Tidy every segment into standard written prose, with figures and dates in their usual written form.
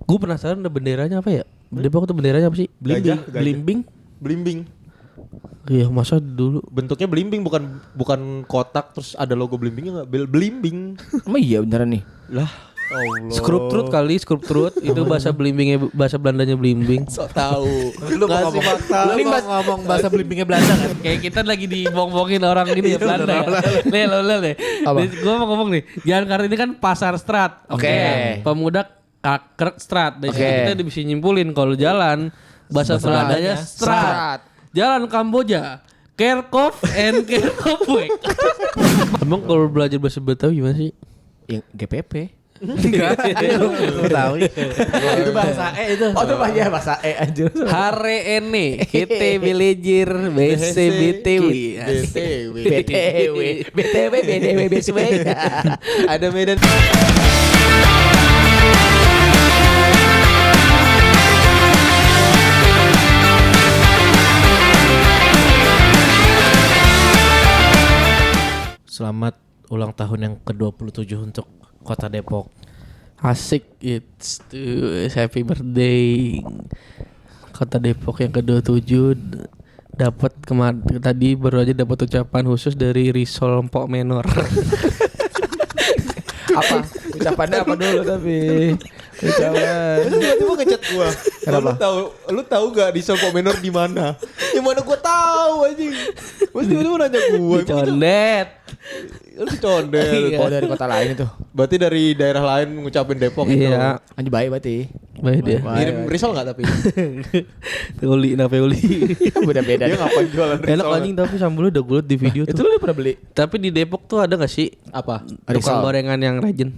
Gue penasaran ada benderanya apa ya? Depok tuh benderanya apa sih? Gajah. Blimbing. Belimbing. Iya, masa dulu Bentuknya belimbing bukan kotak terus ada logo belimbingnya enggak? Belimbing. Emang iya beneran nih. Lah, Allah. Skruptrut kali, skruptrut itu bahasa Blimbingnya, bahasa Belandanya blimbing. Sok tahu. Lu ngasih fakta. Lu ngomong bahasa Blimbingnya Belanda kan? Kayak kita lagi dibong-bongin orang gini ya Belanda ya. Nih lo nih. Gue mau ngomong nih. Jalan Kartini kan pasar strat. Oke. Pemuda Kerkstraat. Dari situ Oke. kita bisa nyimpulin kalau jalan bahasa Belandanya strat. Jalan Kamboja. Kerkhof and Kerkhofweg. Emang kalau belajar bahasa Betawi gimana sih? Yang GPP. Tahu. Itu bahasa itu. Oh itu bahasa anjir. Hare ene kita belajar bahasa Betawi. BTW BSW. Ada Medan. Selamat ulang tahun yang ke-27 untuk Kota Depok. Asik, it's happy birthday. Kota Depok yang ke-27 dapat tadi baru aja dapat ucapan khusus dari Risol Empok Menor. Apa? Ucapannya apa dulu tapi? Ucapan. Lu tiba-tiba ngechat gua. Kenapa? Lu tahu gak di Sopo Menor di mana? Di mana gua tahu anjing. Terus tiba-tiba nanya gua. Condet. Lu condet. Oh dari kota lain itu. Berarti dari daerah lain ngucapin Depok itu. Iya, Anjir baik berarti. baik dia. Ngirim risol enggak tapi? Uli, kenapa Uli? Beda-beda. Dia ngapain jualan risol? Enak anjing tapi sambelnya udah gulut di video Itu tuh. lu pernah beli? Tapi di Depok tuh ada gak sih Apa? tukang Risol. gorengan yang legend?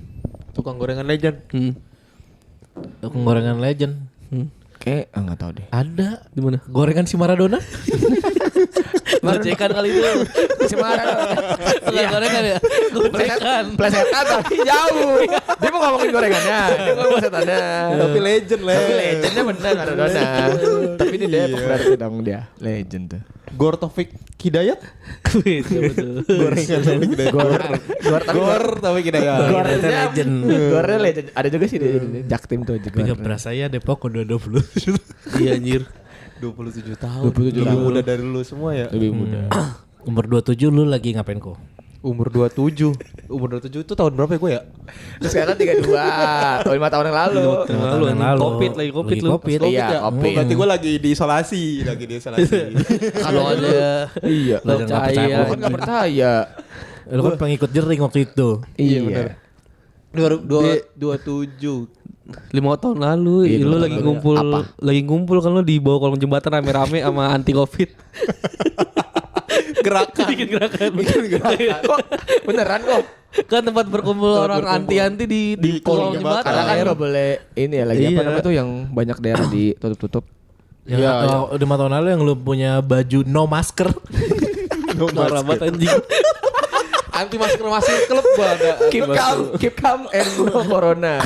Tukang gorengan legend. Tukang gorengan legend. Kayak enggak tahu deh. Ada. Di mana? Gorengan si Maradona? Gocekan kali itu. Semarang. Tukang gorengan ya. Gocekan. Plesetan tapi jauh. Dia mau ngomongin gorengannya. Dia mau plesetannya. Tapi legend lah. Tapi legendnya bener Maradona. Tapi ini Depok berarti dong dia. Legend tuh. Gor Taufik Hidayat. Gorengan Taufik Hidayat. Gor Taufik Hidayat. Gornya legend. Gornya legend. Ada juga sih di Jaktim tuh juga. Tapi gak berasa ya Depok udah 20. Iya anjir. 27 tahun. 27 Lebih tahun. muda dari lu semua ya. Lebih muda. Umur 27 lu lagi ngapain kok? Umur 27. Umur 27 itu tahun berapa ya gue ya? Terus sekarang 32. Oh 5 tahun yang lalu. Lalu Covid lagi Covid lu. Covid. Iya, ya? Covid. Oh, berarti gue lagi diisolasi. Kalau ada Iya. Belajar nggak percaya. Lu kan gak percaya. Lu kan pengikut jering waktu itu. Iya benar. 27. 5 tahun lalu, Iya, lu 5 lagi tahun ngumpul, apa? lagi ngumpul kan lu di bawah kolong jembatan rame-rame sama anti covid. Gerakan. Bikin gerakan. Kok beneran kok? Kan tempat berkumpul orang anti-anti di kolong jembatan. Karena kan gak boleh ini ya lagi apa Iya. namanya tuh yang banyak daerah ditutup-tutup. Yang atau 5 tahun lalu yang lu punya baju no masker. Marah banget anjing. Anti masker klub gua ada. Keep calm and no corona.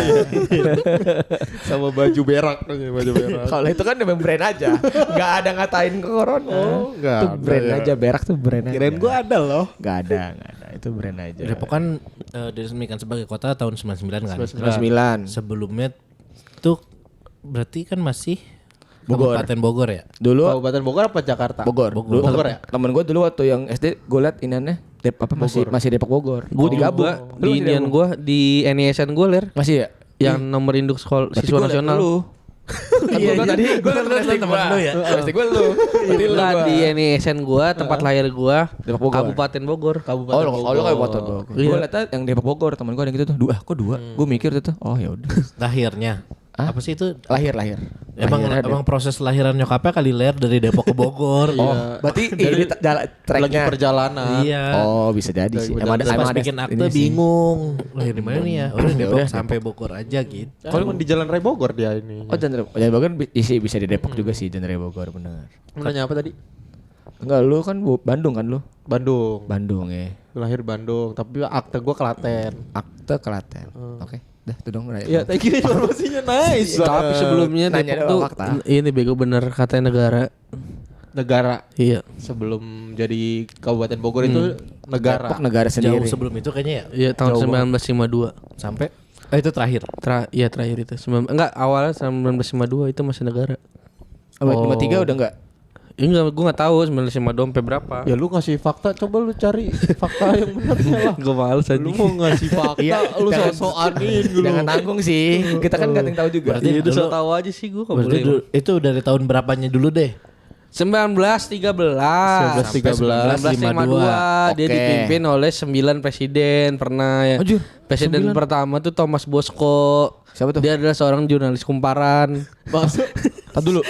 Sama baju berak. Kalau itu kan memang brand aja, nggak ada ngatain ke corona. Oh, nggak Itu ada brand ya. aja, berak tuh brand aja. Kirain gua ada loh. Nggak ada, itu brand aja. Depok kan diresmikan sebagai kota tahun 99 kan. 99. Sebelumnya tuh berarti kan masih Bogor. Kabupaten Bogor ya? Dulu Kabupaten Bogor apa Jakarta? Bogor. Dulu Bogor ya? Temen gue dulu waktu yang SD gue liat iniannya masih Depok Bogor. Gue digabung. juga Lu di masih inian digabung? gue di NISN gue ler Masih ya? yang nomor induk sekolah Berarti siswa gua liat nasional. lu. Kan gua tadi gue liat temen lu ya. SD gue lu. Berarti lu Enggak gua. di NISN gue tempat lahir gue Depok Bogor. Kabupaten Bogor. Oh, lu Kabupaten Bogor. Iya. Gue liatnya yang Depok Bogor, temen gue ada yang gitu tuh. Kok dua? Gue mikir tuh. Oh ya udah. Lahirnya. Hah? Apa sih itu? Lahir. Lahirnya Emang proses lahiran nyokapnya kali ler dari Depok ke Bogor. Oh, berarti ini jalan Lagi tracknya. perjalanan. Iya. Oh, bisa jadi sih. Emang ada Pas emang ada bikin akte ini sih. bingung. Lahir di mana nih ya? Udah Depok Udah, sampai Bogor aja gitu. Kalau di Jalan Raya Bogor dia ini. Oh, Jalan Bogor bisa di Depok juga sih, Jalan Raya Bogor benar. Lu nanya apa tadi? Enggak, lu kan Bandung kan lu? Bandung. Bandung ya. Lahir Bandung, tapi akte gua Klaten. Akte Klaten. Oke. Dah, itu dong. Ya, thank you informasinya nice. Tapi sebelumnya Nanya Depok doang tuh fakta. ini bego bener katanya negara. negara Iya. sebelum jadi Kabupaten Bogor itu negara. Depok negara Jauh sendiri. sebelum itu kayaknya ya. Iya tahun 1952. Sampai Itu terakhir. Iya terakhir itu. Enggak, awalnya 1952 itu masih negara. Oh, 53 udah enggak? Enggak, gue nggak tahu 1952 sampai berapa. Ya lu ngasih fakta, coba lu cari fakta yang benarnya lah. Gue males aja. Lu mau ngasih fakta, lu sok-sokanin lu. Jangan tanggung sih. Kita kan enggak tahu juga. Berarti Iya, udah dulu- so tahu aja sih gue. Berarti itu dari tahun berapanya dulu deh? 1913 1952 dia Oke. dipimpin oleh 9 presiden pernah ya. Anjir, Presiden pertama tuh Thomas Bosco. Siapa tuh? Dia adalah seorang jurnalis kumparan. Masuk. Tar dulu.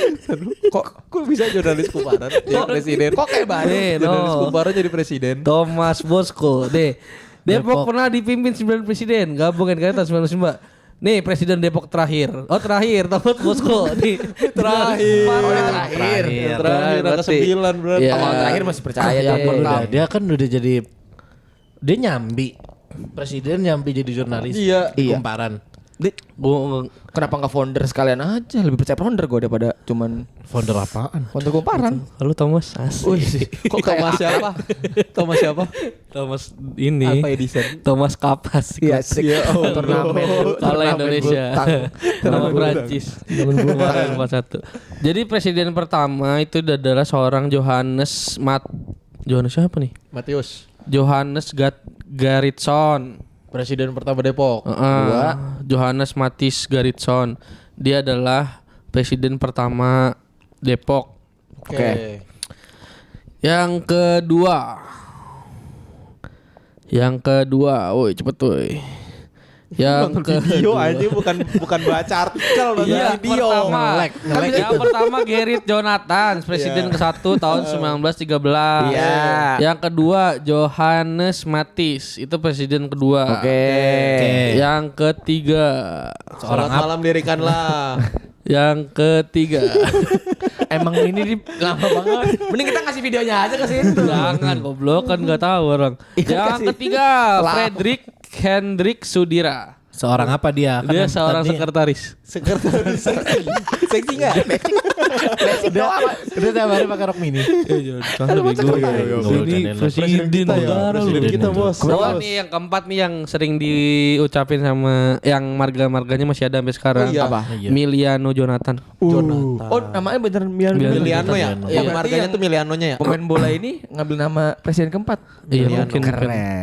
Kok bisa jurnalis kumparan jadi presiden? Kok kayak baru? Jurnalis kumparan jadi presiden. Thomas Bosco. Depok pernah dipimpin 9 presiden. Gabungin kan tahun 1992. Nih presiden Depok terakhir. Oh terakhir Thomas Bosco. Nih Terakhir. Oh, ini terakhir. Terakhir angka berarti. 9 berarti. Iya. Awal terakhir masih percaya Iya, tapi iya. Dia kan udah jadi dia nyambi. Presiden nyambi jadi jurnalis. Iya. Di Kumparan. Gua kenapa enggak founder sekalian aja? Lebih percaya founder gue daripada cuman Founder apaan? founder kumparan. Halo Thomas. Asik. Kok Thomas siapa? Thomas siapa? Thomas ini. Alpha Edison. Thomas Kapas. Iya, sik. Turnamen. Kalau Indonesia. Nama Prancis. Kemarin 41. Jadi presiden pertama itu adalah seorang Johannes siapa nih? Matius. Johannes Garritson. Presiden pertama Depok. Johannes Matthijs Garritson. Dia adalah presiden pertama Depok. Oke. Yang kedua, woi cepet woi. Video aja bukan baca artikel nonton Iya, video. pertama. Yang pertama Gerrit Jonathan, presiden ke-1 tahun 1913. Iya. Yang kedua Johannes Matthijs, itu presiden kedua. Oke. Yang ketiga, Selamat malam dirikanlah. yang ketiga. Emang ini lama banget. Mending kita kasih videonya aja ke situ. Jangan goblok kan enggak tahu orang. Iya, Yang kasih. ketiga Frederick Hendrik Sudira. Seorang apa dia? Dia seorang tadi- sekretaris. Sekretaris seksi. Seksi enggak? Udah tiap hari pakai rok mini. Ini presiden negara lu. Presiden kita, Bos. Oh, nih yang keempat nih yang sering diucapin sama yang marga-marganya masih ada sampai sekarang. Oh, iya. Apa? Miliano Jonathan. Jonathan. Oh, namanya beneran Miliano ya? Miliano. Yang Iya. marganya tuh Milianonya ya? Pemain bola ini ngambil nama presiden keempat. Iya, Miliano. mungkin.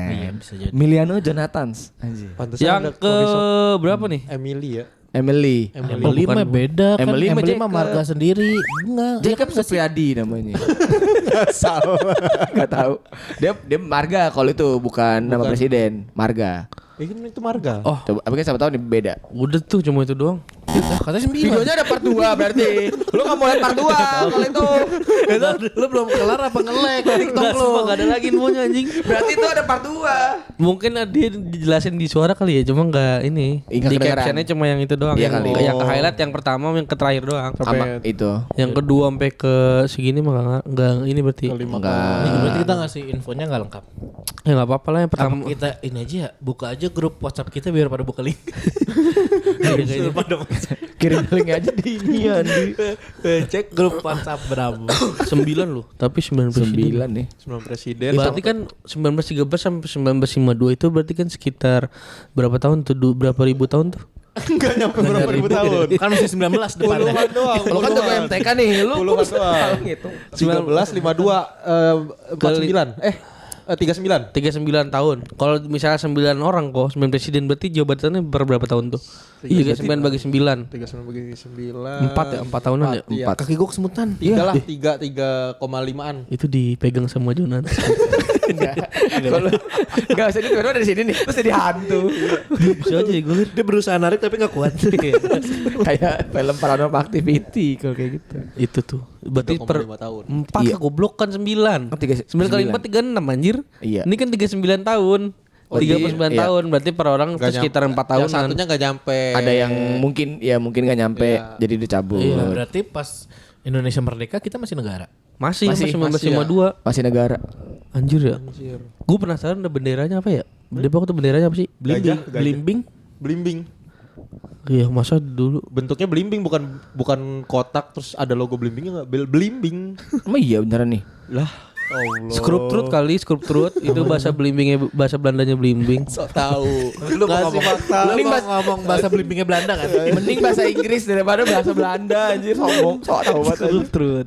Iya, bisa jadi. Miliano Jonathans. Anjir. Pantesan Yang ada ke Cory berapa nih? Emily ya. Emily. Emily bukan. mah beda kan. Emily mah Emily mah Jacob. marga sendiri. Enggak. Jacob Supriyadi namanya. Gak tahu. Dia marga kalau itu bukan nama presiden, marga. Ini itu marga. Oh, Coba, tapi kan siapa tahu nih beda. udah tuh cuma itu doang. Katanya 9. Videonya ada part 2 berarti. Lu enggak mau lihat part 2 kalau itu. Lu belum kelar apa nge-lag TikTok Enggak, lu? sumpah gak ada lagi infonya anjing. Berarti itu ada part 2. Mungkin dia dijelasin di suara kali ya, cuma enggak ini. Nggak Di kedengeran. captionnya cuma yang itu doang. Iya yang, kali. yang ke highlight yang pertama, yang ke terakhir doang. Sama itu. Yang kedua sampai ke segini mah enggak ini berarti. Enggak. Berarti kita ngasih infonya nggak lengkap. Ya enggak apa-apa lah yang Apa pertama. kita ini aja ya, buka aja grup WhatsApp kita biar pada buka link. Iya, Pada masuk. Kirim link aja di ini ya di Cek grup WhatsApp berapa? 9 loh, tapi 9 presiden. 9 nih. 9 presiden. Berarti kan 1913 sampai 1952 itu berarti kan sekitar berapa tahun tuh? Berapa ribu tahun tuh? Enggak nyampe berapa ribu tahun. Kan masih 19 depannya. Puluhan doang. Lu kan jago MTK nih, lu Puluhan doang. gitu. 13, 52, 49. 39. 39 tahun. Kalau misalnya 9 orang kok, 9 presiden berarti jabatannya berapa tahun tuh? 39 bagi 9. 39 bagi 9. 4 ya, 4 tahunan ya? Iya. Kaki gue kesemutan. 3 lah, 3,5-an. Itu dipegang sama Jonathan. Kalau enggak usah di dari sini nih, terus jadi hantu. Bisa aja ya gue. Dia berusaha narik tapi nggak kuat. Kayak film Paranormal Activity kalau kayak gitu. Itu tuh. Berarti 3,5 tahun. 4 Iya. lah goblok kan 9. 9 kali 4 36 anjir. Iya. Ini kan 39 tahun. Oh, 39 iya. tahun berarti per orang itu sekitar 4 Yang tahunan. satunya enggak nyampe. Ada yang mungkin nggak nyampe Iya. jadi dicabut. Iya, berarti pas Indonesia merdeka kita masih negara. Masih Masih 1952. Masih negara. Anjir ya. Anjir. Gue penasaran ada benderanya apa ya? Depok tuh benderanya apa sih? Gajah. Blimbing. Belimbing. Iya, masa dulu. Bentuknya belimbing bukan kotak terus ada logo belimbingnya enggak? Belimbing. Emang iya beneran nih. Lah, Skrup trut itu bahasa Blimbingnya, bahasa Belandanya Blimbing. Sok tahu. Lu Ngasih fakta. Lu mau ngomong bahasa Blimbingnya Belanda kan? Mending bahasa Inggris daripada bahasa Belanda anjir sombong. Sok tahu banget. Skrup trut.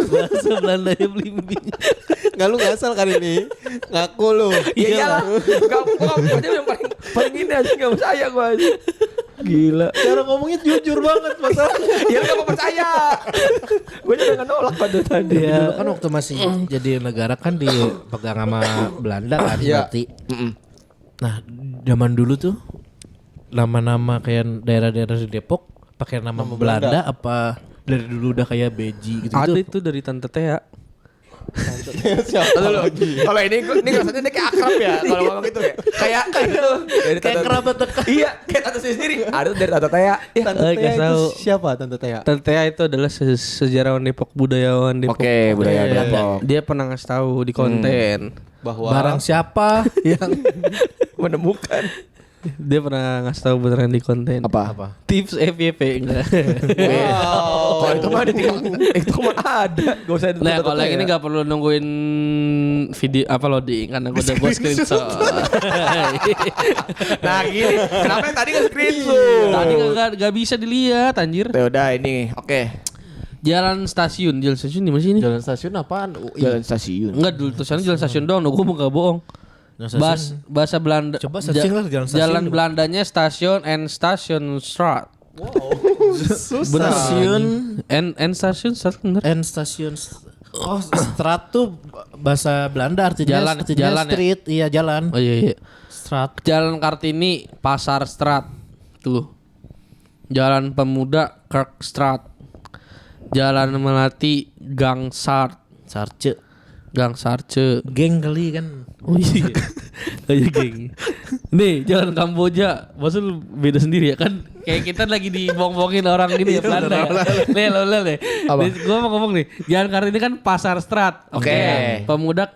Bahasa Belandanya Blimbing. Enggak lu ngasal kali ini. Ngaku lu. Iya iyalah. Enggak aja yang paling ini aja enggak percaya gua aja. Gila. Cara ngomongnya jujur banget masalahnya. Ya enggak mau percaya. Gua juga enggak nolak pada tadi. Dulu kan waktu masih jadi negara kan dipegang sama Belanda kan Iya. berarti. Nah, zaman dulu tuh nama-nama kayak daerah-daerah di Depok pakai nama Belanda apa dari dulu udah kayak Beji gitu. Ada itu dari Tante Tea. Siapa Dulu. lagi? Kalau ini rasanya dia kayak akrab ya kalau ngomong gitu ya. Kayak itu. Dari Kayak kerabat dekat. Iya, kayak tante sendiri. Ada tuh dari tante Tea. Ya. Tante Eh, Tea nggak itu tahu. siapa Tante Tea? Tante Tea itu adalah sejarawan Depok, budayawan Depok. Oke, budaya Iya, Depok. Dia pernah ngasih tahu di konten. Bahwa Barang siapa yang Menemukan. Dia pernah ngasih tahu beneran di konten. Apa? Tips FYP enggak. wow. Kalau itu mah itu mah ada. Gak usah Nah, kalau yang ini enggak perlu nungguin video apa loading karena gue udah buat screenshot. Nah gini, kenapa yang tadi gak screenshot? Tadi enggak bisa dilihat anjir. Ya udah ini, oke. Jalan stasiun di mana sih ini? Jalan stasiun apaan? Jalan stasiun. Enggak dulu tulisannya jalan stasiun doang, gue mau enggak bohong. Bahasa Belanda. Coba searching lah jalan stasiun. Jalan Belandanya stasiun and station straat. Susah. Stasiun And station straat bener. and stasiun. Oh, strat tuh bahasa Belanda artinya Jalan ya? street, iya jalan. Oh iya. Strat. Jalan Kartini, Pasar Straat. Tuh. Jalan Pemuda, Kerkstraat. Jalan Melati, Gang Sart. Sarce. Gang Sarce. Geng kali kan. Oh iya. Oh iya geng. Nih, Jalan Kamboja. Maksud lu beda sendiri ya kan? Kayak kita lagi dibong-bongin orang gini ya Belanda. Nih, lo nih. Gue mau ngomong nih. Jalan Kartini kan Pasar Straat. Oke. Pemuda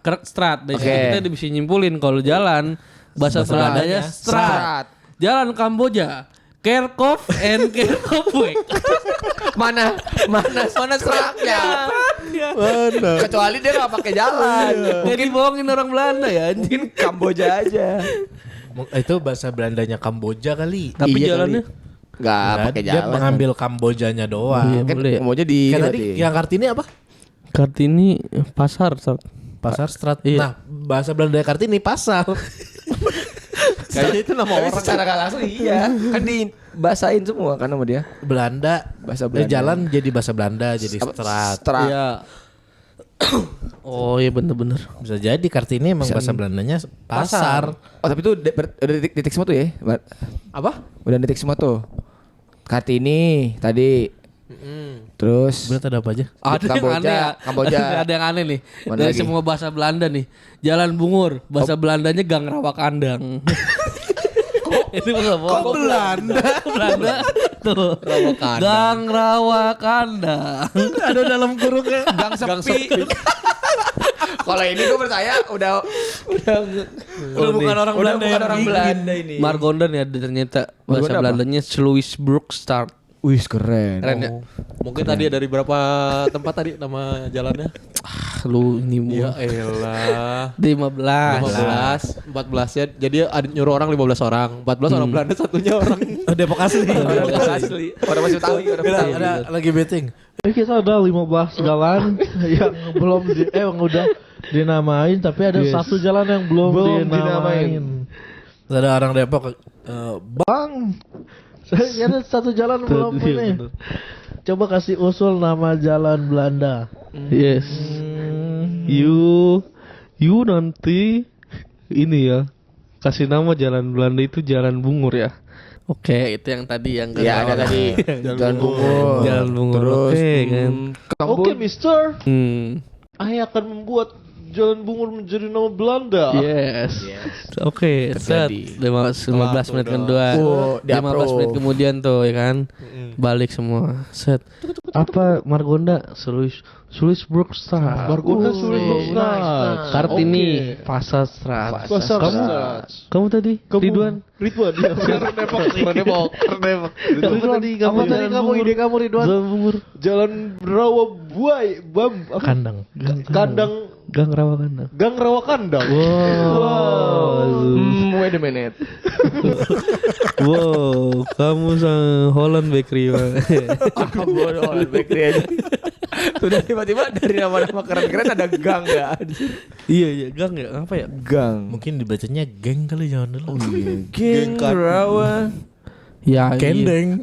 Kerkstraat. Dari situ Oke. kita bisa nyimpulin kalau jalan bahasa Belandanya Straat. Jalan Kamboja, Kerkhof and Kerkhofweg. Mana seratnya? Mana? Kecuali dia gak pakai jalan. Mungkin bohongin orang Belanda ya anjing. Mungkin Kamboja aja. Itu bahasa Belandanya Kamboja kali. Tapi Iya jalannya Gak Nah, pakai dia jalan. mengambil Kambojanya doang. Iya, Kan boleh. Kamboja di Kayak ini tadi berarti. yang Kartini apa? Kartini pasar. Pasar Strat. Iya. Nah, bahasa Belanda Kartini pasar. Kayaknya itu nama Tapi orang. secara gak langsung iya. Kan dibahasain semua kan sama dia. Belanda. Bahasa Belanda. Jalan jadi bahasa Belanda jadi Strat. Iya. Oh iya bener-bener. Bisa jadi Kartini emang bahasa Belandanya pasar. Oh tapi itu udah detik semua tuh ya? Apa? Udah detik semua tuh. Kartini tadi. Terus Berarti ada apa aja? Ada yang Kamboja, aneh ya. Kamboja. Ada yang aneh nih. Mana Dari lagi? semua bahasa Belanda nih. Jalan Bungur, bahasa Belandanya Gang Rawa Kandang. Itu nggak bohong. Kok Belanda? Belanda tuh. Gang Rawa Kandang. Ada dalam kurungnya. Gang sepi. Kalau ini gue percaya udah bukan orang udah bukan orang Belanda ini. Margondan ya ternyata bahasa Margonda apa? Belandanya Sluisbroekstraat. Wih keren. Keren ya. Mungkin tadi dari berapa tempat tadi nama jalannya? Lu ini Ya mau elah. 15. 14 ya. Jadi ada nyuruh orang 15 orang. 14 orang Belanda, satunya orang Depok asli. Orang asli. Orang masih Betawi. Orang Betawi. Ada lagi betting. Kita udah 15 jalan yang belum udah dinamain tapi ada satu jalan yang belum dinamain. Ada orang Depok. Bang, saya ada satu jalan belum ini. Coba kasih usul nama jalan Belanda. Yes. You nanti ini ya kasih nama jalan Belanda itu Jalan Bungur ya. Oke, itu yang tadi yang Iya ada tadi. Jalan Bungur. Jalan Bungur. Terus Oke kan. Oke, Mister. Hmm. Saya akan membuat Jalan Bungur menjadi nama Belanda. Yes. Oke, set 15 menit kedua. Oh, 15 menit kemudian tuh ya kan. Balik semua. Set. Apa Margonda? Sulisburgstad. Margonda Sulisburgstad. Kartini, Pasarstrat. Kamu tadi? Ridwan. Ridwan. Iya. Depok. Kamu tadi ide kamu Ridwan. Jalan Bungur. Jalan Rawa Buai. Kandang. Gang Rawa Kandang. Gang Rawa Kandang. Wow. Wait a minute. Wow, kamu sang Holland Bakery. Bodoh Holland Bakery aja. Sudah tiba-tiba dari nama-nama keren-keren ada gang ya. Iya, gang ya. Apa ya? Gang. Mungkin dibacanya geng kali zaman dulu. Geng Rawa. Ya, Kendeng.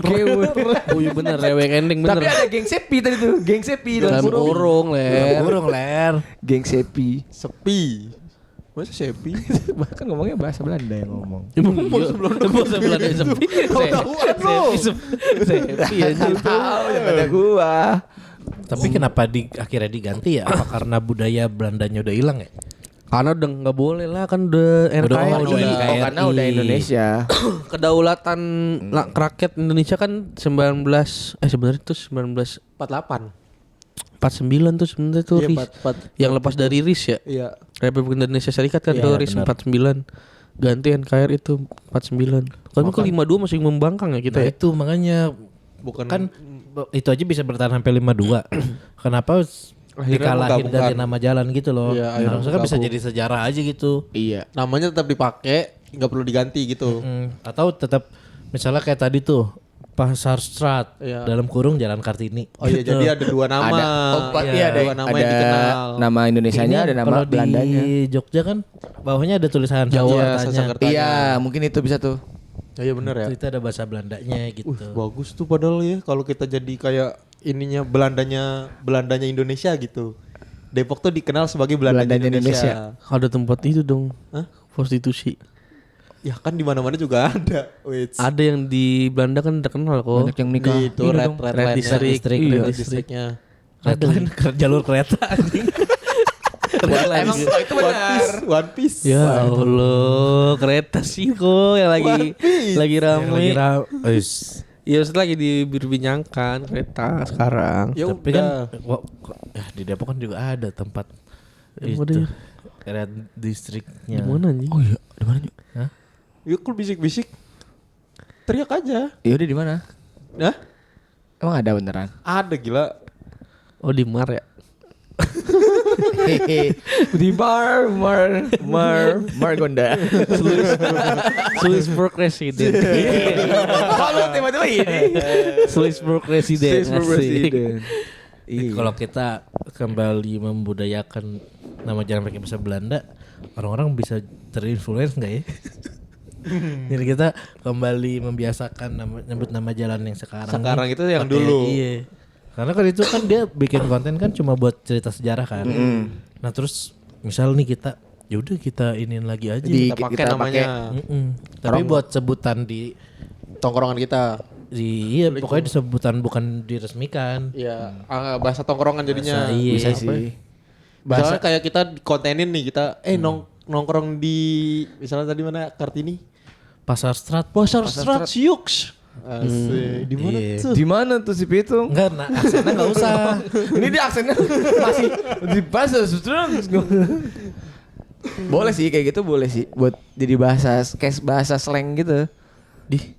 Oh iya bener, rewek ending bener. Tapi ada geng Sepi tadi tuh. Geng Sepi dalam Dalam kurung, ler. Geng Sepi. Sepi. Masa sepi? Bahkan ngomongnya bahasa Belanda yang ngomong. Emang iya. Bahasa Belanda sepi. Sepi aja. Tahu yang ada gua. Tapi kenapa akhirnya diganti ya? Apa karena budaya Belandanya udah hilang ya? Karena udah nggak boleh lah, kan udah NKRI. Karena udah Indonesia. Kedaulatan rakyat Indonesia kan sebenarnya itu 48. 49 tuh sebenarnya tuh Iya, RIS. 44. Yang lepas dari RIS ya. Iya. Republik Indonesia Serikat kan Iya, tuh RIS benar. 49. Ganti NKRI itu 49. Kan kok 52 masih membangkang ya kita Nah ya. itu makanya Bukan kan itu aja bisa bertahan sampai 52. Kenapa dikalahin menggabungkan. ganti nama jalan gitu loh? Iya, akhirnya Harusnya kan bisa menggabung. jadi sejarah aja gitu. Iya. namanya tetap dipakai, nggak perlu diganti gitu. Atau tetap misalnya kayak tadi tuh Pasarstrat Iya. dalam kurung Jalan Kartini. Oh iya, jadi ada dua nama. Iya, ada dua nama yang dikenal. nama Indonesianya, ada nama Kalau Belandanya. di Jogja kan bawahnya ada tulisan Iya, Jakartanya. Sanskertanya. Iya, mungkin itu bisa tuh. Oh, iya bener ya. Itu ada bahasa Belandanya gitu. Bagus tuh padahal ya kalau kita jadi kayak ininya Belandanya Indonesia gitu. Depok tuh dikenal sebagai Belandanya Indonesia. Ada tempat itu dong. Hah? Prostitusi. Ya kan di mana-mana juga ada. Wait. Ada yang di Belanda kan terkenal kok. Banyak yang nikah. Di itu red line District. Iya. red districtnya. Red line jalur kereta anjing. Emang itu benar. One Piece. Ya Allah, kereta sih kok yang lagi rame. Iya, setelah lagi dibincangkan kereta sekarang. Ya Tapi kan di Depok kan juga ada tempat Yang itu. mana? Red districtnya. Di mana anjing? Oh iya, di mana? Hah? Ya kok bisik-bisik. Teriak aja. Iya udah di mana? Nah, Emang ada beneran? ada gila. Oh, di Mar ya. Di Margonda. Swissburg Resident. Kalau tiba-tiba ini. Swissburg Resident. Asik. Kalau kita kembali membudayakan nama jalan pakai bahasa Belanda, orang-orang bisa terinfluence nggak ya? Jadi kita kembali membiasakan nyebut nama jalan yang sekarang. Sekarang nih itu yang pakai- dulu. Iya. Karena kan itu kan dia bikin konten kan cuma buat cerita sejarah kan. Nah terus misal nih kita yaudah kita iniin lagi aja. Kita pakai kita namanya. Tapi buat sebutan di Tongkrongan kita. iya pokoknya sebutan bukan diresmikan. Iya, bahasa tongkrongan jadinya. Bahasa, iya. Bisa Apa sih. Misalnya kayak kita kontenin nih kita nongkrong di misalnya tadi mana Kartini? Pasarstrat. Pasar Siux. Asik. Di mana Iya. tuh? Di mana tuh si Pitung? Enggak, nah aksennya enggak usah. Ini dia aksennya masih di bahasa Boleh sih kayak gitu boleh sih buat jadi bahasa slang gitu.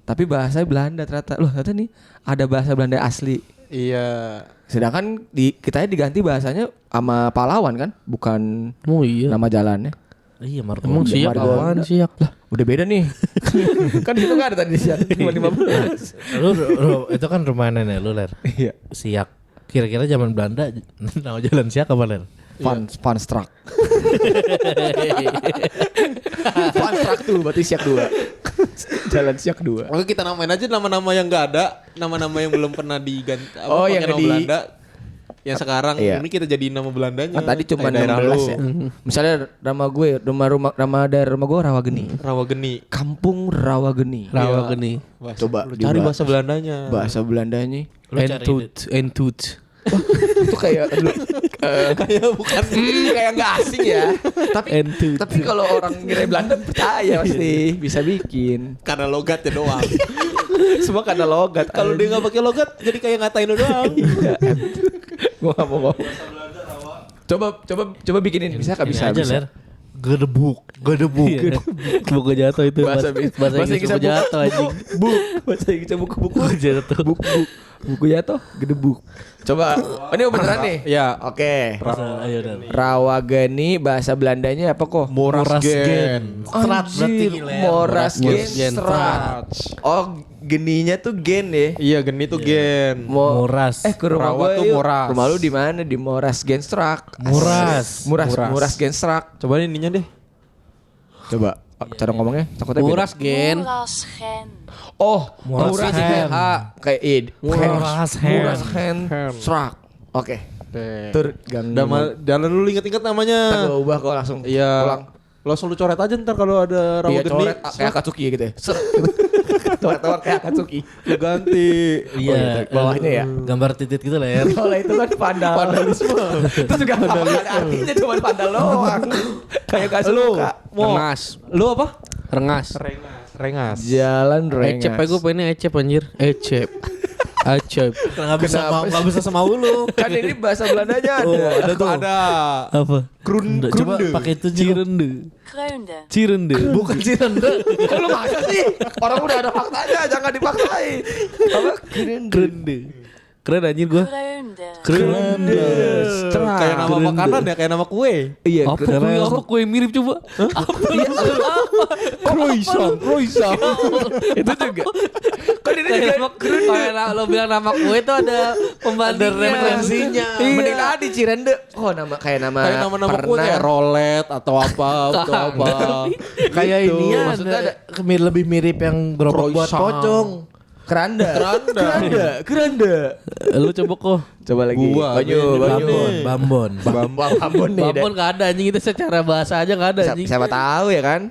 Tapi bahasa Belanda ternyata. Loh, ternyata nih ada bahasa Belanda asli. Iya. Sedangkan kita diganti bahasanya sama pahlawan kan, bukan Oh iya. nama jalannya. Iya, Marco. Emang siap Margonda. apaan siap? Lah, udah beda nih. Kan itu kan ada tadi siap cuma 15. Lu itu kan rumah nenek lu, Ler. Iya. Siak. Kira-kira zaman Belanda nama jalan Siak apa, Ler? Fun truck. Fun truck tuh berarti Siak 2. Jalan Siak 2. Oke, kita namain aja nama-nama yang enggak ada, nama-nama yang belum pernah diganti Oh, pakai yang nama di- Belanda. Yang sekarang Iya. ini kita jadiin nama Belandanya. Kan tadi cuma Kayak daerah 16 lu. ya. Misalnya nama daerah rumah gue Rawageni. Rawageni. Kampung Rawageni. Rawageni. Bahasa- Coba lu cari dibahas. bahasa Belandanya. Bahasa Belandanya. Lu cari Entut. Itu kayak Kayak bukan kayak nggak asing ya. Tapi kalau orang ngira Belanda percaya pasti bisa bikin. karena logatnya doang. Semua karena logat. Kalau dia nggak pakai logat jadi kayak ngatain lo doang. Gua nggak mau ngomong. Coba bikinin bisa nggak bisa? aja Bisa. Ler. Gedebuk. Buku jatuh itu Bahasa Inggris buku jatuh anjing. Bahasa Inggrisnya buku jatuh. Buku jatuh gedebuk. Coba. Ini beneran nih. Ya. Oke. Ayo dan. Rawageni bahasa Belandanya apa kok? Morasgen. Strat berarti Ler. Morasgen strat. Oh, geninya tuh gen ya. Iya geni tuh gen. Moras. Ke rumah Rawa gua tuh yuk. Moras. Rumah lu di mana? Di Moras Genstrak. Muras. Muras Genstrak. Coba ininya deh. Coba cara ngomongnya takutnya beda. Muras gen. Moerasgen. Oh, Muras Muras Gen. kayak Muras Gen. Genstrak. Oke. Tur gang. Jangan lu inget-inget namanya. Gua ubah kok langsung. Iya. Pulang. Lo selalu coret aja ntar kalau ada rawa Iya, geni. coret kayak Akatsuki gitu ya. Coret kayak Akatsuki. Lu ganti. Iya. Bawahnya ya. Gambar titit gitu Ler. Kalau itu kan pandal. Vandalisme. Itu juga artinya cuma pandal doang. Kayak gak suka. Rengas. Lu apa? Rengas. Rengas. Jalan Ecep aja gue pengennya Ecep anjir. Ecep. Ecep. Nggak bisa sama lu. Kan ini bahasa Belandanya ada. Ada tuh. Ada. Apa? Coba pakai itu Cirende. Kreunde. Cirende. Bukan Cirende. Lu masa sih? Orang udah ada faktanya, jangan dipaksain. Apa? Krende. Keren anjir gue. Kreunde. Krende. Kayak nama makanan ya, kayak nama kue. Iya, Apa kue mirip coba? Croissant. itu juga. Kan ini Kayak juga nama kayak lo bilang nama kue itu ada pembandingnya. referensinya. Iya. Mending tadi Cirende. Oh, kayak nama Kayak nama-nama kue kayak rolet atau apa. Kayak Gitu. ini ya. Maksudnya ada Lebih mirip yang gerobak buat Croissant. pocong. Keranda. Lu coba kok. Coba lagi. Gua, Banyu. Bambon. Bambun nih. Babon gak ada anjing itu secara bahasa aja gak ada anjing. Siapa tahu ya kan?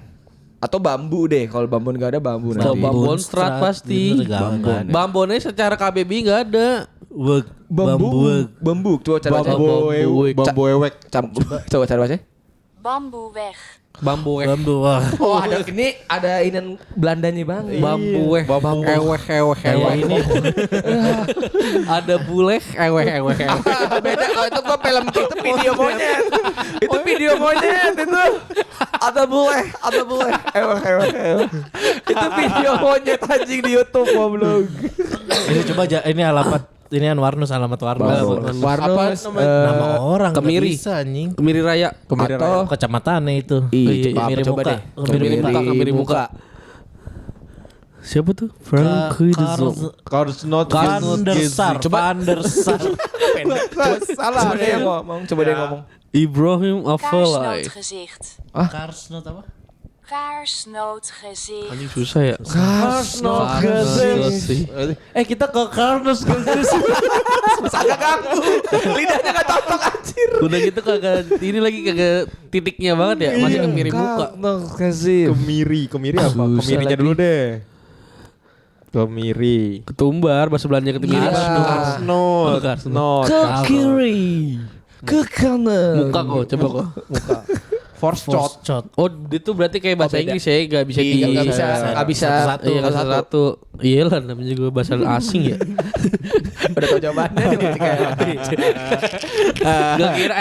Atau bambu deh. Kalau bambun gak ada bambu Kalau nanti. Bambon strat pasti. Bambon. Bambonnya secara KBBI gak ada. Bambu. Coba cara baca. Bambu ewek. Coba cara baca. Bamboe weg. Bambu Wah. Oh, ada ini ada inian Belandanya banget. Bambu eweh ini. Ada buleh eweh. Beda kalau itu gua film itu video monyet. Itu video monyet itu. Ada boleh. Itu video monyet anjing di YouTube goblok. Ini coba aja ini alamat Warnus. Warnus Nama orang nggak Kemiri. bisa anjing. Kemiri Raya. atau Kecamatannya itu. Kemiri Kemiri coba muka. deh. Kemiri muka. Siapa tuh? Frank Huidezo. Van der Sar. Salah ada yang ngomong. Coba dia ngomong. Ibrahim Afellay. Kaarsnootgezicht. Karsnot apa? Kaarsnootgezicht. Anjing susah ya. Kita ke Karnos Agak ganggu. Lidahnya gak cocok anjir. Udah gitu kagak ini lagi kagak titiknya banget ya. Masih kemiri muka. Kemiri apa? Susah Kemirinya lagi. dulu deh. Kemiri. Ketumbar bahasa Belanda ketumbar. Karsnot. Karsnot. kiri. Ke kanan. Muka kok, coba kok. Force shot. Oh, itu berarti kayak bahasa beda. Inggris ya, gak bisa di Nggak bisa. Iya, satu. Iya lah, namanya juga bahasa asing ya. Udah tau jawabannya nih berarti kayak. Gak kira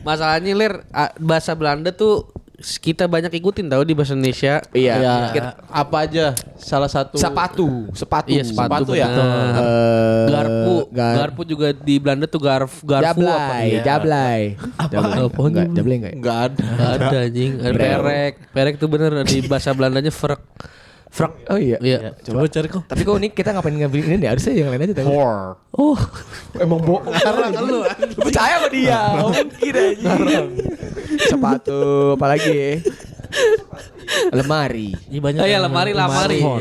masalahnya Lir, bahasa Belanda tuh kita banyak ikutin tahu di bahasa Indonesia. Iya. Apa aja? Salah satu. Sepatu. Iya, sepatu ya? bener. Garpu juga di Belanda tuh garfu apa? Jablay. Apaan? Jablay enggak? Enggak ada. Gak ada anjing. Perek tuh bener di bahasa Belandanya frek. Oh iya. Iya. Coba cari kok. Tapi kok ini kita ngapain ngambil ini ya? Harusnya yang lain aja tahu. Oh, Emang bohong ngarang lu. Percaya sama dia. Mungkin aja. Sepatu apalagi? Lemari. Ini banyak. iya yang- lemari.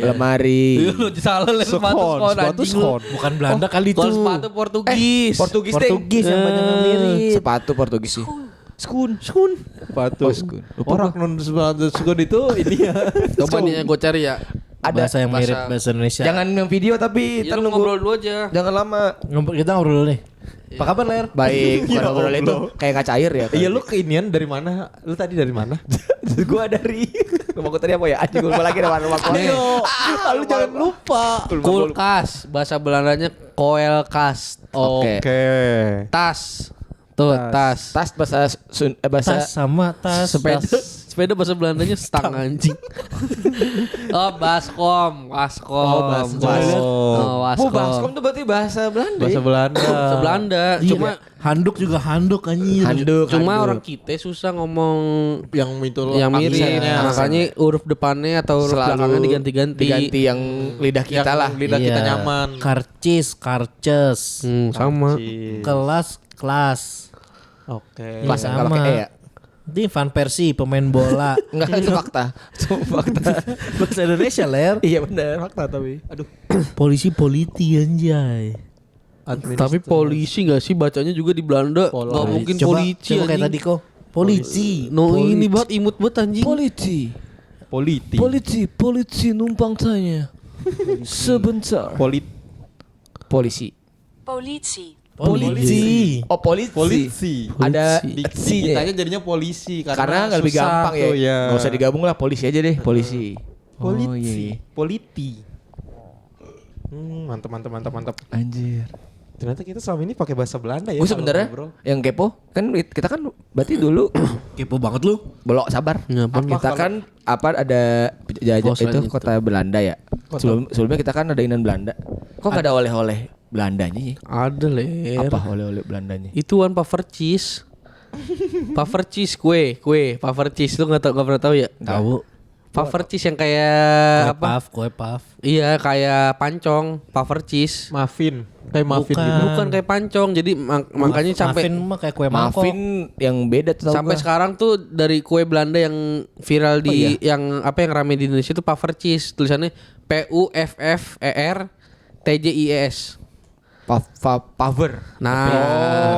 Lemari. Lu salah lah sepatu skon anjing lu. Bukan Belanda kali itu. Kalau sepatu Portugis. Portugis yang banyak yang mirip. Sepatu Portugis sih. Skun. Sepatu. Orang non sepatu skun itu ini ya. Coba nih gue cari ya. Bahasa yang mirip bahasa Indonesia. Jangan video tapi Ya ntar lu nunggu. ngobrol dulu aja. Jangan lama. Kita ngobrol dulu nih. Apa kabar Ler? Baik, Ya kalau itu Allah. kayak nggak cair ya. Iya lu keinian dari mana? Lu tadi dari mana? Gua dari rumah gua tadi apa ya? Anjing gua lupa lagi nama rumah gua. Lu jangan lupa. Kulkas, bahasa Belandanya koelkast. Oke. Tas. Tuh, tas. Tas bahasa bahasa Tas sama tas. Sepeda bahasa Belandanya stang anjing. Baskom. Oh, baskom. Oh, baskom tuh berarti bahasa Belanda. Bahasa ya? Belanda. Bahasa Belanda. Cuma handuk juga handuk anjir. Cuma orang kita susah ngomong yang itu yang mirip. aksennya. Makanya huruf depannya atau huruf belakangnya diganti-ganti. Diganti yang lidah kita lah. lidah kita nyaman. Karces. Sama. Kelas, kelas. Oke. Kelas Sama. nggak pakai E ya? Ini Van Persie pemain bola. Enggak, itu fakta. Itu fakta. Bahasa Indonesia Ler. Iya benar, fakta tapi. Aduh. Polisi politi anjay. Tapi polisi gak sih bacanya juga di Belanda? Gak mungkin polisi Coba kayak tadi kok. Polisi. No ini banget imut banget anjing. Politi. Polisi numpang tanya. Sebentar. Polisi. Politie. Polisi. Oh, Polisi. Ada Di C-nya. kitanya jadinya polisi Karena nggak lebih susah gampang ya. tuh, Nggak usah digabung lah, polisi aja deh, polisi. Polisi. Oh, iya. Politi. Mantap. Anjir. Ternyata kita selama ini pakai bahasa Belanda ya. Gue kalau sebenarnya ngobrol. yang kepo kan kita kan berarti dulu Kepo banget lu. belok sabar. Ngapain Kita kan ada Oh, selain itu itu. kota Belanda ya. Sebelumnya kita kan ada inan Belanda. Kok nggak ada oleh-oleh Belandanya ya? Ada ler. Apa oleh-oleh Belandanya? Ituan puffer cheese. Puffer cheese kue. Puffer cheese lu nggak pernah tahu ya? Tahu. Puffer cheese yang kayak apa? Kue puff. Iya kayak pancong. Puffer cheese. Muffin. Kayak muffin Bukan. gitu. Bukan kayak pancong. Jadi makanya sampai Muffin mah kayak kue mangkok. Muffin yang beda tuh tau sampai gua. sekarang tuh dari kue Belanda yang viral di yang apa yang rame di Indonesia itu puffer cheese. Tulisannya PUFFER Power. Nah,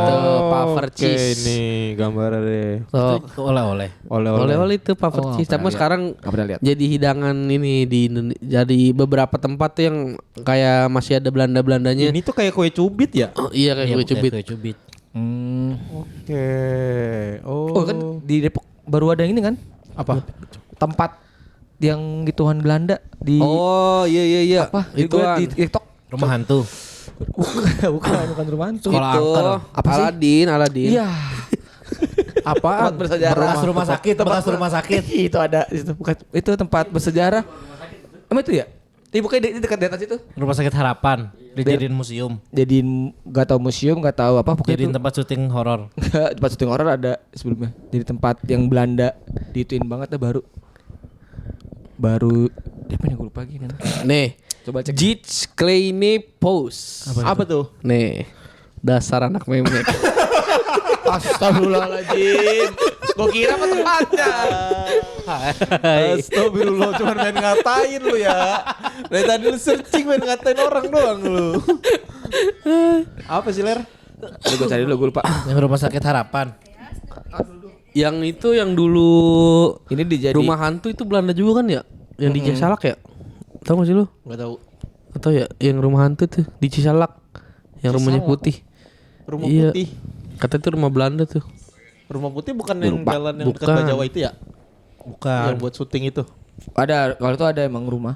tuh puffer Oke, cheese. ini gambarnya deh. Tuh. Oleh-oleh. Oleh-oleh itu puffer cheese. Tapi pernah sekarang Nggak pernah lihat. jadi hidangan ini di jadi beberapa tempat tuh yang kayak masih ada Belanda-Belandanya. Ini tuh kayak kue cubit ya? Oh, iya kayak kue cubit. Kue cubit. Oke. Oh kan di Depok baru ada ini kan? Apa? Tempat yang gituan Belanda di Oh, iya. apa? Itu Gua di TikTok. Rumah hantu. bukan rumah hantu. Sekolah itu angker. Apa sih? Aladin. Iya. Apaan? Tempat bersejarah. Bekas rumah sakit, bekas rumah sakit. Itu ada itu bukan itu tempat bersejarah. Emang itu ya? Bukan di dekat di atas itu. Rumah sakit Harapan. Dijadiin museum. Jadiin nggak tahu museum, nggak tahu apa pokoknya Jadiin itu. tempat syuting horor. Enggak, tempat syuting horor ada sebelumnya. Jadi tempat yang Belanda diituin banget ya baru apa yang gue lupa lagi kan. Nih, Coba cek. Jits Kleine Post. Apa tuh? Nih, dasar anak memek. Astagfirullahaladzim. Gue kira apa tempatnya. Astagfirullah, cuma main ngatain lu ya. Dari tadi lu searching main ngatain orang doang lu. Apa sih, Ler? Gue cari dulu, gue lupa. Yang rumah sakit Harapan. Yang itu yang dulu Ini dijadi rumah hantu itu Belanda juga kan ya? Yang di Cisalak ya? Tahu gak sih lu? Enggak tahu. Atau ya yang rumah hantu tuh di Cisalak. Yang rumahnya putih. Rumah Iya. putih. Kata itu rumah Belanda tuh. Rumah putih bukan yang Lupa. jalan yang dekat Bukan. Bajawa itu ya? Bukan. Yang buat syuting itu. ada kalau itu ada emang rumah.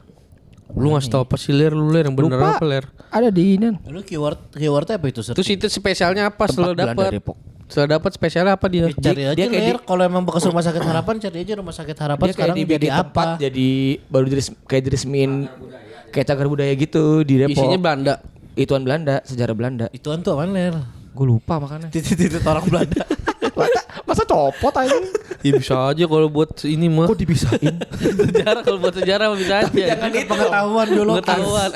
Lu ngasih tau apa sih Ler? Lu Ler yang bener Lupa. apa Ler? Ada di ini. Lu keywordnya apa itu? Terus itu spesialnya apa setelah Belanda dapat? Depok. Setelah dapat spesialnya apa dia? Cari aja dia kayak Ler. Kalau emang bekas rumah sakit Harapan, cari aja rumah sakit Harapan Dia kayak sekarang dibikin jadi tempat apa? jadi baru kayak diresmiin kayak cagar budaya gitu di Depok. Isinya Belanda. Ituan Belanda, sejarah Belanda. Ituan tuh apaan Ler? Gue lupa makanya. Titik-titik orang Belanda. Masa copot aja? Ya bisa aja kalau buat ini mah. Kok dibisain? Sejarah kalau buat sejarah mah bisa aja. jangan itu. Pengetahuan dulu. Pengetahuan.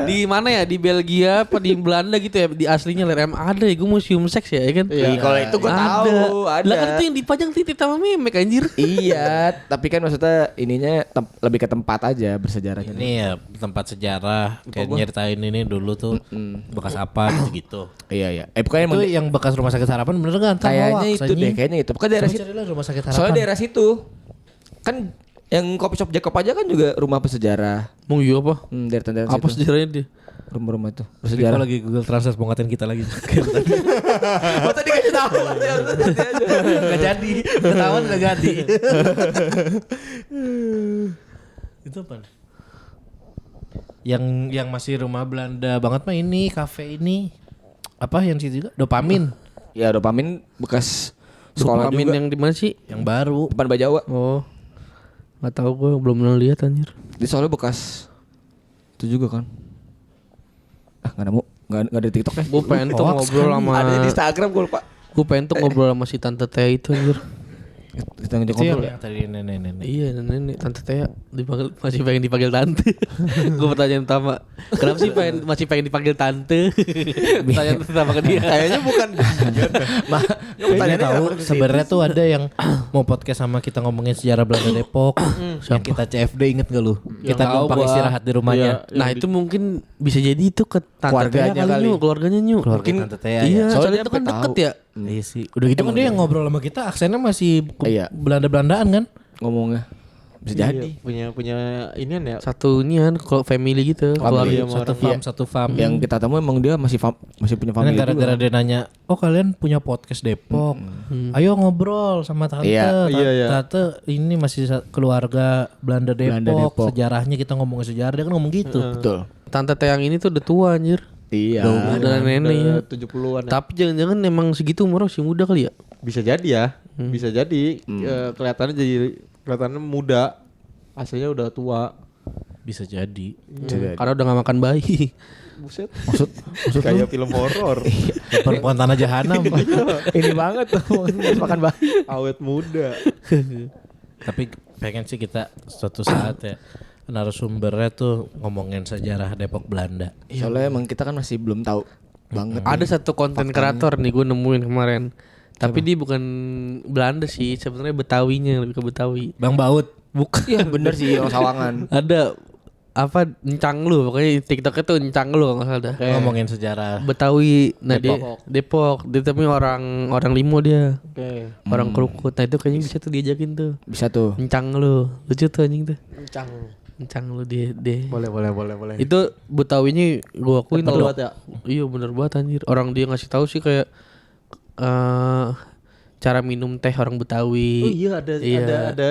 Di mana ya? Di Belgia apa di Belanda gitu ya? Di aslinya Ler ada ya gue museum seks ya kan? Iya, kalau itu gue tahu ada. Lah kan itu yang dipajang titik sama memek anjir. Iya, tapi kan maksudnya ininya lebih ke tempat aja bersejarahnya. Ini ya tempat sejarah kayak nyeritain ini dulu tuh bekas apa gitu. Iya iya. Pokoknya Itu yang bekas rumah sakit Harapan bener kan? kayaknya itu deh, kayaknya itu. Pokoknya daerah situ. Carilah rumah sakit Harapan. Soalnya daerah situ kan yang kopi shop Jacob aja kan juga rumah bersejarah. Mau iya apa? Daerah Apa situ. sejarahnya dia? Rumah-rumah itu Tapi bersejarah. kalau lagi Google Translate mau ngatain kita lagi. Oh tadi kasih tahu. Gak jadi. Ketahuan gak jadi. Itu apa? Yang masih rumah Belanda banget mah ini kafe ini. Apa yang situ juga? Dopamin. Ya Dopamin bekas sekolah Dopamin juga. yang di mana sih? Yang baru. Depan Bajawa. Oh. Enggak tahu gue, belum pernah lihat anjir. Di soalnya bekas itu juga kan. Nggak nemu, nggak ada TikTok ya. Gue pengen tuh ngobrol sama Ada di Instagram gue lupa. Gue pengen tuh ngobrol sama si Tante Tea itu anjir. Kita ngajak Itu ngobrol yang tadi nenek-nenek. Iya nenek Tante Tea masih pengen dipanggil tante. Gue pertanyaan pertama, kenapa sih masih pengen dipanggil tante? Pertanyaan pertama ke dia. Kayaknya bukan Kayaknya tahu sebenarnya tuh ada yang mau podcast sama kita ngomongin sejarah Belanda Depok. Yang kita CFD inget gak lu? Kita tahu numpang gua. istirahat di rumahnya. Nah itu mungkin bisa jadi itu ke Tante Keluarganya Tea kali. Keluarganya Nyu. Keluarga Tante Tea Iya, ya. soalnya Soalnya itu kan sampai deket tahu. ya. Iya sih. Udah gitu kan dia yang ngobrol sama kita aksennya masih Iya. Belanda-Belandaan kan? ngomongnya. Bisa jadi. punya inian ya. Satu inian kalau family gitu. Family Keluarga. sama Satu farm. Yang kita temu emang dia masih punya Karena family gara-gara juga. dia nanya, oh kalian punya podcast Depok, ayo ngobrol sama tante. Iya. Iya. Tante ini masih keluarga Belanda Depok, Depok. sejarahnya kita ngomongin sejarah, dia kan ngomong gitu. Betul. Tante Tea yang ini tuh udah tua anjir. Iya. Udah nenek ya. 70-an ya. Tapi jangan-jangan emang segitu umurnya masih muda kali ya? Bisa jadi ya. Bisa jadi kelihatannya muda. Aslinya udah tua. Bisa jadi. Karena udah gak makan bayi. Buset. Maksud kayak film horor. Perempuan tanah jahanam. Ini banget tuh makan bayi. Awet muda. Tapi pengen sih kita suatu saat ya narasumbernya tuh ngomongin sejarah Depok Belanda. Soalnya emang kita kan masih belum tahu banget. Ada satu konten kreator nih gue nemuin kemarin. Tapi dia bukan Belanda sih, sebenarnya Betawinya, lebih ke Betawi. Bang Baut. Bukan. Iya bener sih orang Sawangan. Ada apa encang lu, pokoknya TikToknya tuh encang lu kalau nggak salah dah. Ngomongin sejarah. Betawi, nah Depok, dia tapi orang Limo dia, Oke. orang Krukut. Nah itu kayaknya bisa tuh diajakin tuh. Bisa tuh. Encang lu, lucu tuh anjing tuh. Kencang. Encang lu dia. Boleh. Itu Betawinya gua akuin Kental tuh. banget ya? Iya bener banget anjir. Orang dia ngasih tahu sih kayak cara minum teh orang Betawi. Oh iya ada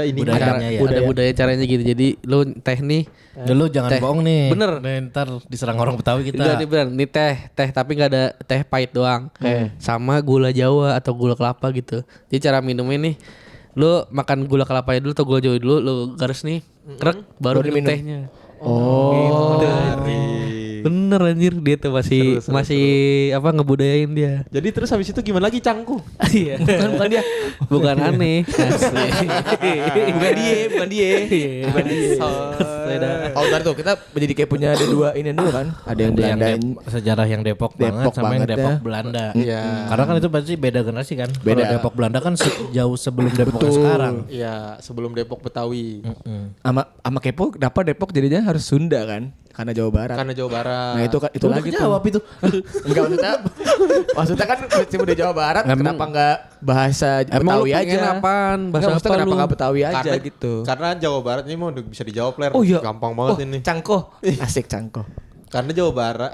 ini Budayanya ya. Ada budaya caranya gitu. Jadi lu teh nih. Dulu jangan Teh. bohong nih. Bener. Nih, ntar diserang orang Betawi kita. Enggak nih bener. Nih teh tapi nggak ada teh pahit doang. Sama gula Jawa atau gula kelapa gitu. Jadi cara minumnya nih, lu makan gula kelapanya dulu atau gula Jawa dulu, lu garis nih, krek baru minum tehnya. Oh. Bener anjir, dia tuh masih apa ngebudayain dia. Jadi terus habis itu gimana lagi cangku? Iya. bukan dia. Bukan aneh. Asli. Bukan dia. Oh bentar tuh kita menjadi kayak punya ada dua ini dulu kan. Ada yang Ada yang Belanda. sejarah yang Depok banget sama yang banget Depok ya. Belanda. Iya. Karena kan itu pasti beda generasi kan. Beda. Kalau Depok Belanda kan jauh sebelum Depok yang sekarang. Iya, sebelum Depok Betawi. Sama kepo kenapa Depok jadinya harus Sunda kan? Karena Jawa Barat. Karena Jawa Barat. Nah itu lagi tuh. Jawab itu. Enggak maksudnya kan mesti udah Jawa Barat kenapa enggak bahasa Emang lu Betawi pengen aja? apaan? Bahasa Enggak, maksudnya apa kenapa lu? enggak Betawi aja Karena gitu? Karena Jawa Barat ini mau bisa dijawab Ler. Oh iya. Gampang banget ini. Cangkoh. Asik cangkoh. Karena Jawa Barat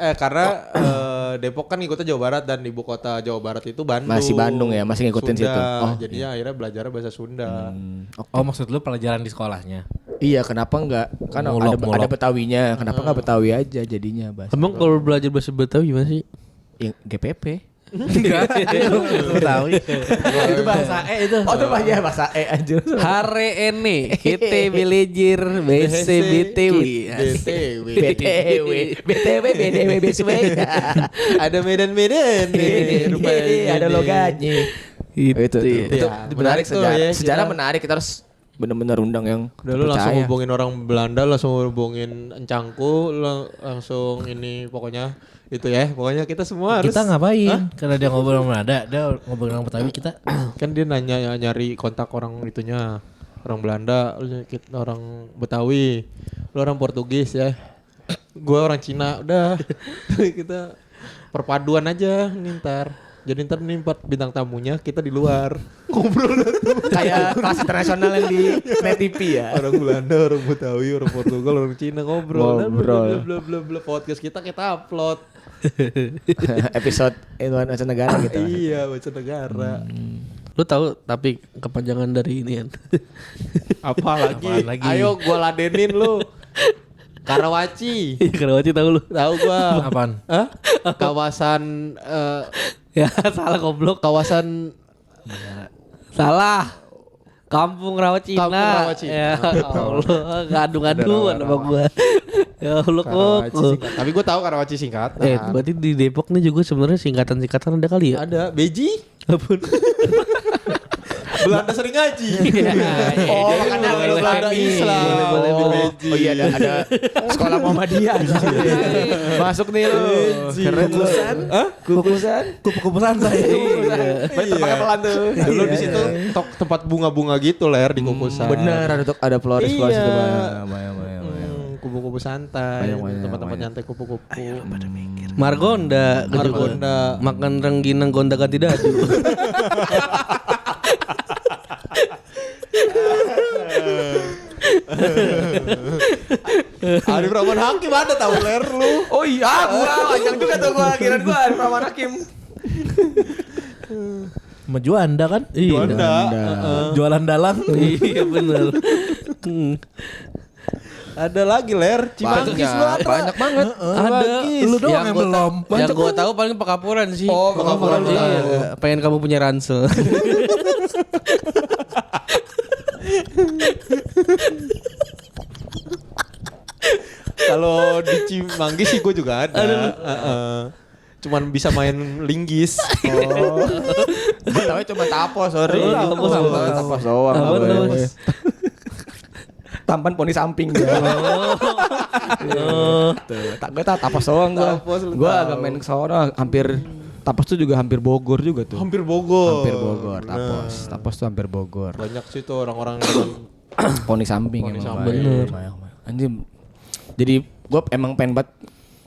Depok kan ngikutnya Jawa Barat dan ibu kota Jawa Barat itu Bandung. Masih Bandung ya, masih ngikutin Sunda. situ. Oh, Jadinya akhirnya belajar bahasa Sunda. Oh maksud lu pelajaran di sekolahnya? Iya, kenapa enggak? Kan Mulok. ada Betawinya. Kenapa enggak Betawi aja jadinya bahasa? Emang kalau belajar bahasa Betawi gimana sih? Yang GPP. Betawi. Itu bahasa itu. Oh, itu bahasa anjir. Hare ene, kita belajar bahasa Betawi. BTW BSW. Ada Medan-Medan nih rupanya. Ada logatnya. Itu Ya, menarik menarik tuh sejarah. ya, Sejarah kita- menarik, kita harus benar-benar undang yang Udah lu langsung terpercaya. hubungin orang Belanda, langsung hubungin encangku, langsung ini pokoknya itu ya. Pokoknya kita semua harus Kita ngapain? Karena dia ngobrol sama Belanda, dia ngobrol sama Betawi kita. kan dia nanya nyari kontak orang itunya. Orang Belanda, kita orang Betawi, lu orang Portugis ya. Gua orang Cina, udah. Kita perpaduan aja nih ntar. Jadi ntar nih 4 bintang tamunya kita di luar ngobrol dah tuh. Kayak kelas internasional yang di Net TV ya. Orang Belanda, orang Betawi, orang Portugal, orang Cina ngobrol. Ngobrol. Bla podcast kita upload. Episode Eduan Negara gitu. Iya, baca negara. Lu tahu tapi kepanjangan dari ini kan. Apa Apaan lagi? Ayo gua ladenin lu. Karawaci. Karawaci tahu lu. Tahu gua. Apaan? Hah? Kawasan Ya salah goblok. kawasan Salah. Kampung Rawacina. Kampung Rawacina. Ya Allah, ngadu-ngadu sama gua. Ya Allah Karawaci kok. singkat. Tapi gua tahu Karawaci singkatan. Berarti di Depok nih juga sebenarnya singkatan-singkatan ada kali ya? Ada Beji. Belanda sering ngaji. Oh, makanya Belanda, Belanda Islam. Boleh, Beji. Oh iya ada sekolah Muhammadiyah. Masuk nih lu. Keren lu. Kukusan. Kupu-kupu santai. Pakai pelan tuh. Dulu di situ tempat bunga-bunga gitu ler di Kukusan. Bener ada flores Iya. situ. Kupu-kupu santai, Banyak. tempat-tempat nyantai kupu-kupu. Margonda, Margonda. Makan rengginang gonta ganti dadu. Arif Rahman Hakim ada tahu ler lu. Oh iya, gua panjang juga tuh gua kirain gua ada Rahman Hakim. Sama Juanda kan? Juanda. Jualan dalang. Iya benar. Ada lagi ler, Cimanggis lu ada. Banyak banget. Ada. Lu doang yang belum. Yang gua tahu paling Pekapuran sih. Oh, Pekapuran lu Iya, tahu. pengen kamu punya ransel. Kalau di Cimanggis sih gue juga ada. Cuman bisa main linggis. Oh. Tapi cuma tapos, sorry. Tapos doang. Tapos doang. Apa gue. tapos? Tampan poni samping dia. Gue tak tapos doang gue. Tapos lu Gue tahu. agak main ke sono hampir tapos tuh juga hampir Bogor juga tuh. Hampir Bogor. Hampir Bogor, tapos. Tapos tuh hampir Bogor. Banyak sih tuh orang-orang dengan Poni samping Poni emang. samping. Bener. Anjir. Jadi gue emang pengen banget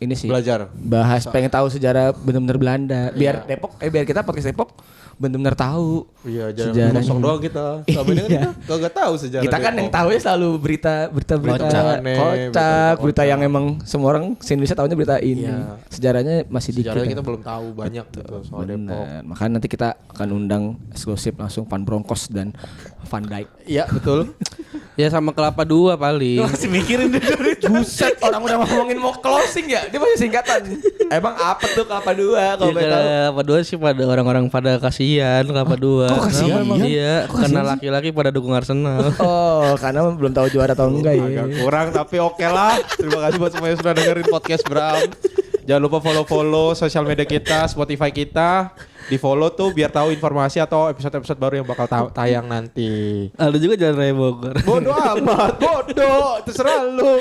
ini sih. belajar. Bahas pengen tahu sejarah bener-bener Belanda. Biar Depok biar kita podcast Depok bener-bener tahu. Iya, jangan Sejarahnya. kosong doang kita. Selama ini kan Iya. kita kagak tahu sejarah. Kita kan Depok. yang tahu ya selalu berita Kocak aneh, kocak, berita kocak. yang emang semua orang se-Indonesia tahunya berita ini. Iya. Sejarahnya masih dikit. Sejarahnya ya. kita belum tahu banyak gitu soal Depok. Bener. Makanya nanti kita akan undang eksklusif langsung Van Bronckhorst dan Van Dijk. Iya, betul. Ya sama Kelapa 2 paling. Masih mikirin dari buset orang udah ngomongin mau closing ya. Dia masih singkatan. Emang apa tuh Kelapa 2 kalau Ya, boleh tahu? Kelapa 2 sih pada orang-orang pada kasihan Kelapa 2. kok kasihan? Iya, karena laki-laki pada dukung Arsenal. Oh, karena belum tahu juara atau enggak ya. Agak kurang tapi oke lah. Terima kasih buat semua yang sudah dengerin podcast Bram. Jangan lupa follow sosial media kita, Spotify kita. Di follow tuh biar tahu informasi atau episode-episode baru yang bakal tayang nanti. Ada juga Jalan Raya Bogor. Bodoh amat, bodoh, terserah lu.